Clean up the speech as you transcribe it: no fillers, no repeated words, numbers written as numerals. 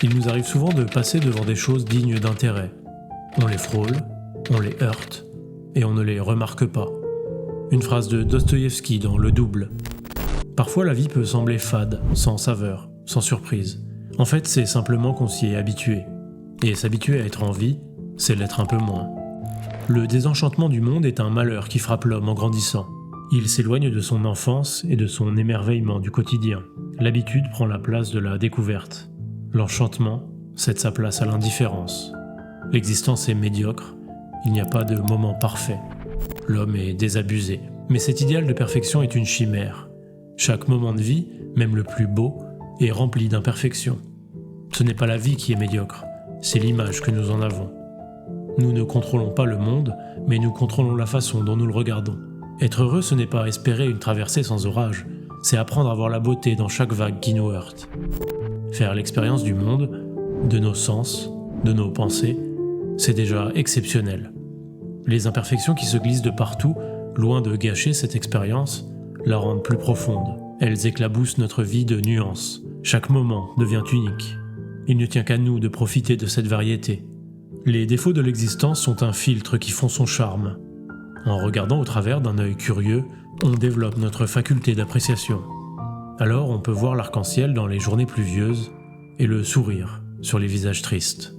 Il nous arrive souvent de passer devant des choses dignes d'intérêt. On les frôle, on les heurte, et on ne les remarque pas. Une phrase de Dostoïevski dans Le Double. Parfois la vie peut sembler fade, sans saveur, sans surprise. En fait, c'est simplement qu'on s'y est habitué. Et s'habituer à être en vie, c'est l'être un peu moins. Le désenchantement du monde est un malheur qui frappe l'homme en grandissant. Il s'éloigne de son enfance et de son émerveillement du quotidien. L'habitude prend la place de la découverte. L'enchantement cède sa place à l'indifférence. L'existence est médiocre, il n'y a pas de moment parfait. L'homme est désabusé. Mais cet idéal de perfection est une chimère. Chaque moment de vie, même le plus beau, est rempli d'imperfections. Ce n'est pas la vie qui est médiocre, c'est l'image que nous en avons. Nous ne contrôlons pas le monde, mais nous contrôlons la façon dont nous le regardons. Être heureux, ce n'est pas espérer une traversée sans orage, c'est apprendre à voir la beauté dans chaque vague qui nous heurte. Faire l'expérience du monde, de nos sens, de nos pensées, c'est déjà exceptionnel. Les imperfections qui se glissent de partout, loin de gâcher cette expérience, la rendent plus profonde. Elles éclaboussent notre vie de nuances. Chaque moment devient unique. Il ne tient qu'à nous de profiter de cette variété. Les défauts de l'existence sont un filtre qui font son charme. En regardant au travers d'un œil curieux, on développe notre faculté d'appréciation. Alors on peut voir l'arc-en-ciel dans les journées pluvieuses et le sourire sur les visages tristes.